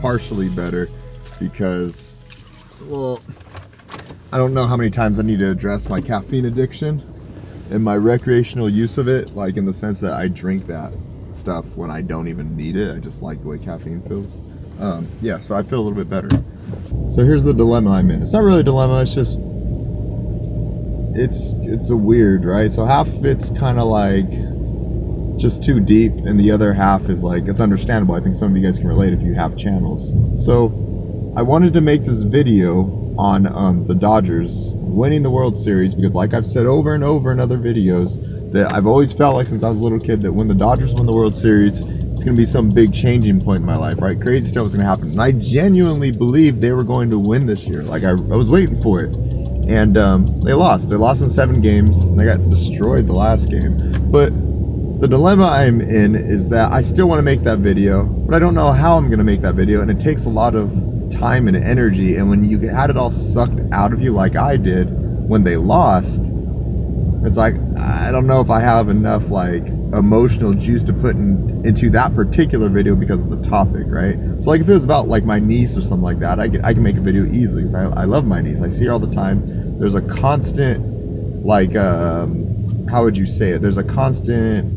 partially better because, well, I don't know how many times I need to address my caffeine addiction and my recreational use of it, like in the sense that I drink that stuff when I don't even need it. I just like the way caffeine feels. Yeah, so I feel a little bit better. So here's the dilemma I'm in. It's not really a dilemma, it's just, it's a weird, right? So half of it's kind of like just too deep, and the other half is like, it's understandable. I think some of you guys can relate if you have channels. So I wanted to make this video on the Dodgers winning the World Series because, like I've said over and over in other videos, that I've always felt like since I was a little kid that when the Dodgers win the World Series, it's going to be some big changing point in my life, right? Crazy stuff was going to happen. And I genuinely believed they were going to win this year. Like I was waiting for it. And they lost. They lost in 7 games. And they got destroyed the last game. But the dilemma I'm in is that I still want to make that video, but I don't know how I'm going to make that video. And it takes a lot of time and energy. And when you had it all sucked out of you like I did when they lost, it's like, I don't know if I have enough like emotional juice to put into that particular video because of the topic, right? So like if it was about like my niece or something like that, I can make a video easily because I love my niece. I see her all the time. There's a constant, like, how would you say it? There's a constant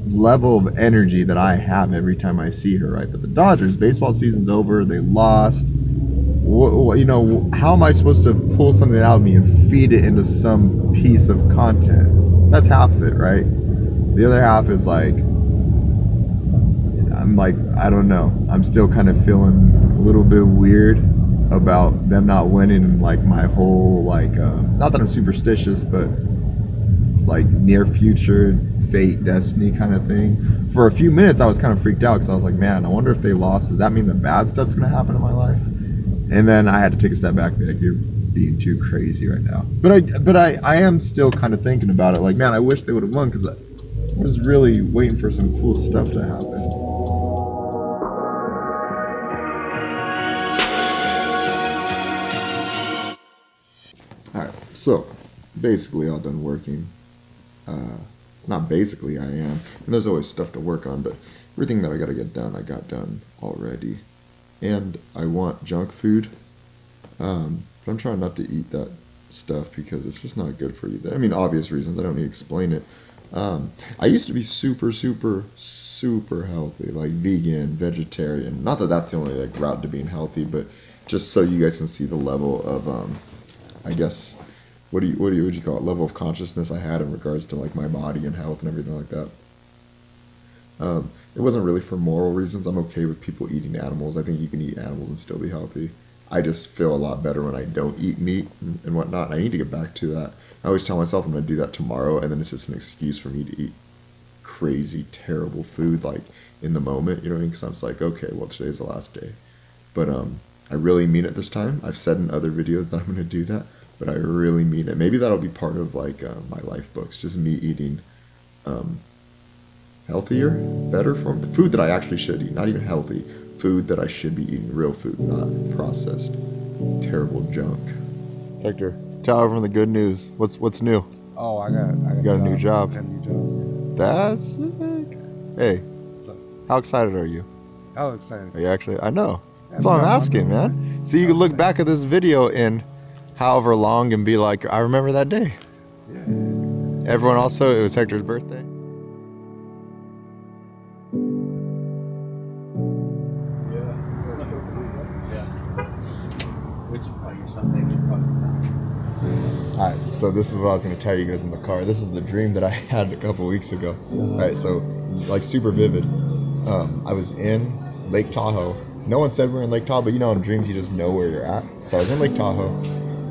level of energy that I have every time I see her, right? But the Dodgers, baseball season's over, they lost. You know, how am I supposed to pull something out of me and feed it into some piece of content? That's half of it, right? The other half is like, I'm like, I don't know. I'm still kind of feeling a little bit weird about them not winning, and like my whole, like, not that I'm superstitious, but like near future, fate, destiny kind of thing. For a few minutes, I was kind of freaked out because I was like, man, I wonder if they lost. Does that mean the bad stuff's going to happen in my life? And then I had to take a step back and be like, you're being too crazy right now. But I am still kind of thinking about it. Like, man, I wish they would have won because I was really waiting for some cool stuff to happen. Alright, so basically all done working. Not basically, I am. And there's always stuff to work on, but everything that I gotta get done, I got done already. And I want junk food, but I'm trying not to eat that stuff because it's just not good for you. I mean, obvious reasons, I don't need to explain it. I used to be super healthy, like vegan, vegetarian. Not that that's the only like route to being healthy, but just so you guys can see the level of, I guess, what do you call it? Level of consciousness I had in regards to like my body and health and everything like that. It wasn't really for moral reasons. I'm okay with people eating animals. I think you can eat animals and still be healthy. I just feel a lot better when I don't eat meat and whatnot. I need to get back to that. I always tell myself I'm going to do that tomorrow, and then it's just an excuse for me to eat crazy, terrible food, like, in the moment, you know what I mean? Because I'm just like, okay, well, today's the last day. But I really mean it this time. I've said in other videos that I'm going to do that, but I really mean it. Maybe that'll be part of, like, my life books, just me eating healthier, better form, food that I actually should eat, not even healthy, food that I should be eating, real food, not processed, terrible junk. Hector, tell everyone the good news. What's new? Oh, I got a new job. I got a new job. That's sick. Hey, how excited are you? How excited? Are you actually? I know. That's why I'm asking, man. So you can look back at this video in however long and be like, I remember that day. Yeah. Everyone also, it was Hector's birthday. Alright, so this is what I was going to tell you guys in the car. This is the dream that I had a couple weeks ago. Alright, so, like, super vivid. I was in Lake Tahoe. No one said we were in Lake Tahoe, but you know in dreams you just know where you're at. So I was in Lake Tahoe,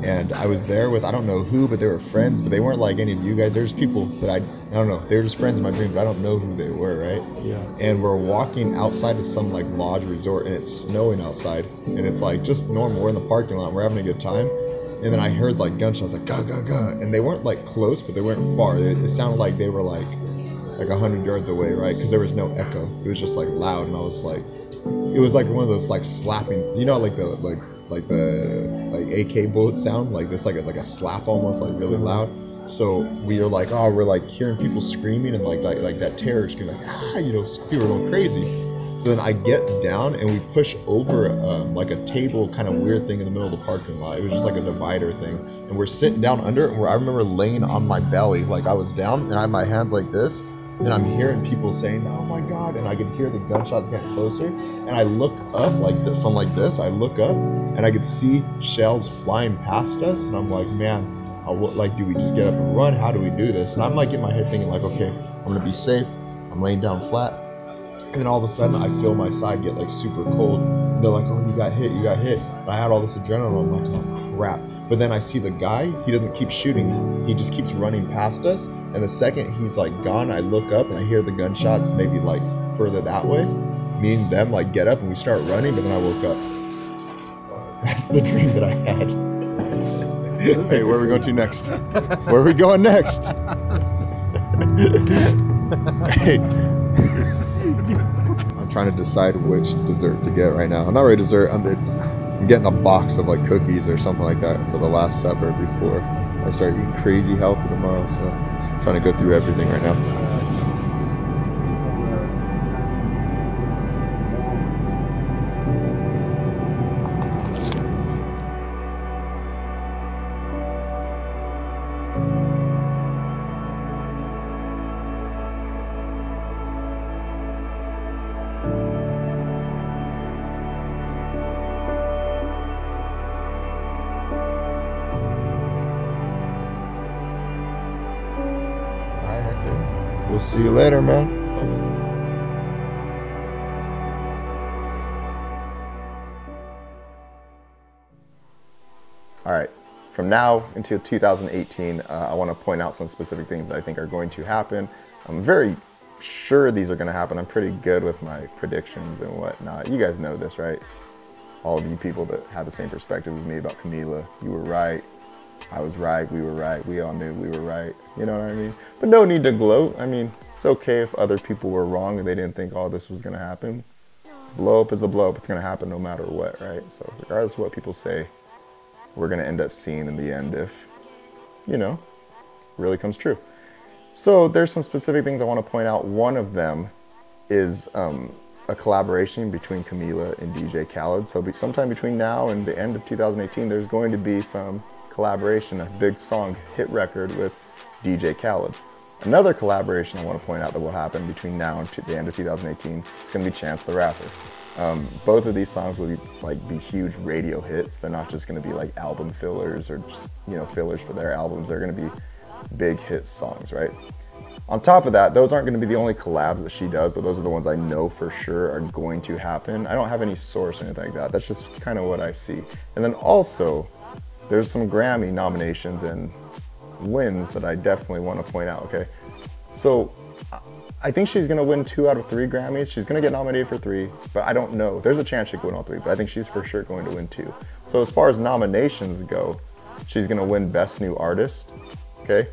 and I was there with, I don't know who, but they were friends, but they weren't like any of you guys. There's people that I don't know. They were just friends in my dream, but I don't know who they were, right? Yeah. And we're walking outside of some, like, lodge resort, and it's snowing outside. And it's, like, just normal. We're in the parking lot. We're having a good time. And then I heard, like, gunshots, like, ga, ga, ga. And they weren't, like, close, but they weren't far. It sounded like they were, like 100 yards away, right? Because there was no echo. It was just, like, loud. And I was, like, it was, like, one of those, like, slapping, you know, like the, like AK bullet sound? Like, this, like a slap almost, like, really loud. So we were, like, oh, we're, like, hearing people screaming and, like that terror scream, like, ah, you know, people were going crazy. So So then I get down and we push over like a table kind of weird thing in the middle of the parking lot. It was just like a divider thing. And we're sitting down under it, where I remember laying on my belly, like I was down and I had my hands like this. And I'm hearing people saying, "Oh my God." And I could hear the gunshots getting closer. And I look up like this, from like this, I look up and I could see shells flying past us. And I'm like, man, like, do we just get up and run? How do we do this? And I'm like in my head thinking like, okay, I'm gonna be safe. I'm laying down flat. And then all of a sudden I feel my side get like super cold. And they're like, "Oh, you got hit, you got hit." And I had all this adrenaline. I'm like, oh crap. But then I see the guy, he doesn't keep shooting. He just keeps running past us. And the second he's like gone, I look up and I hear the gunshots maybe like further that way. Me and them like get up and we start running, but then I woke up. That's the dream that I had. Hey, where are we going to next? Where are we going next? Hey. I'm trying to decide which dessert to get right now. I'm not really dessert. I'm getting a box of like cookies or something like that for the Last Supper before I start eating crazy healthy tomorrow. So I'm trying to go through everything right now. We'll see you later, man. All right, from now until 2018, I want to point out some specific things that I think are going to happen. I'm very sure these are going to happen. I'm pretty good with my predictions and whatnot. You guys know this, right? All of you people that have the same perspective as me about Camila, you were right. I was right, we were right, we all knew we were right, you know what I mean? But no need to gloat. I mean, it's okay if other people were wrong and they didn't think all this was gonna happen. Blow up is a blow up, it's gonna happen no matter what, right? So regardless of what people say, we're gonna end up seeing in the end if, you know, really comes true. So there's some specific things I wanna point out. One of them is a collaboration between Camila and DJ Khaled. So sometime between now and the end of 2018, there's going to be some collaboration, a big song hit record with DJ Khaled. Another collaboration I want to point out that will happen between now and the end of 2018 is going to be Chance the Rapper. Both of these songs will be huge radio hits. They're not just going to be like album fillers or just, you know, fillers for their albums. They're going to be big hit songs, right? On top of that, those aren't going to be the only collabs that she does, but those are the ones I know for sure are going to happen. I don't have any source or anything like that. That's just kind of what I see. And then also, there's some Grammy nominations and wins that I definitely want to point out, okay? So I think she's gonna win 2 out of 3 Grammys. She's gonna get nominated for 3, but I don't know. There's a chance she could win all 3, but I think she's for sure going to win 2. So as far as nominations go, she's gonna win Best New Artist, okay?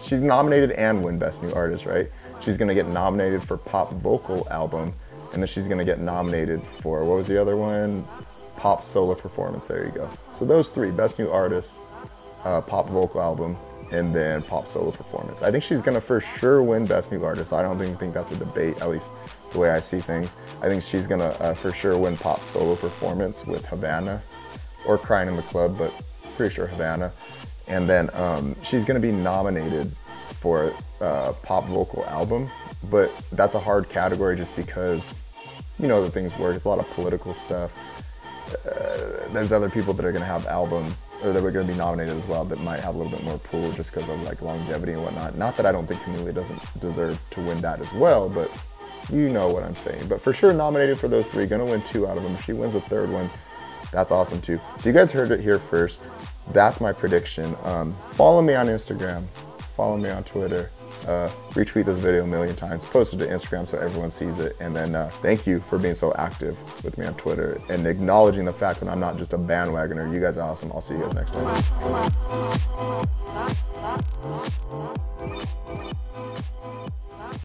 She's nominated and win Best New Artist, right? She's gonna get nominated for Pop Vocal Album, and then she's gonna get nominated for, what was the other one? Pop Solo Performance, there you go. So those 3, Best New Artist, Pop Vocal Album, and then Pop Solo Performance. I think she's gonna for sure win Best New Artist. I don't think that's a debate, at least the way I see things. I think she's gonna for sure win Pop Solo Performance with Havana, or Crying in the Club, but pretty sure Havana. And then she's gonna be nominated for Pop Vocal Album, but that's a hard category just because, you know, the things work. It's a lot of political stuff. There's other people that are going to have albums, or that are going to be nominated as well, that might have a little bit more pull just because of like longevity and whatnot. Not that I don't think Camila doesn't deserve to win that as well, but you know what I'm saying. But for sure nominated for those 3, going to win 2 out of them. If she wins the 3rd one, that's awesome too. So you guys heard it here first. That's my prediction. Follow me on Instagram, follow me on Twitter. Retweet this video a million times, post it to Instagram so everyone sees it, and then thank you for being so active with me on Twitter and acknowledging the fact that I'm not just a bandwagoner. You guys are awesome. I'll see you guys next time.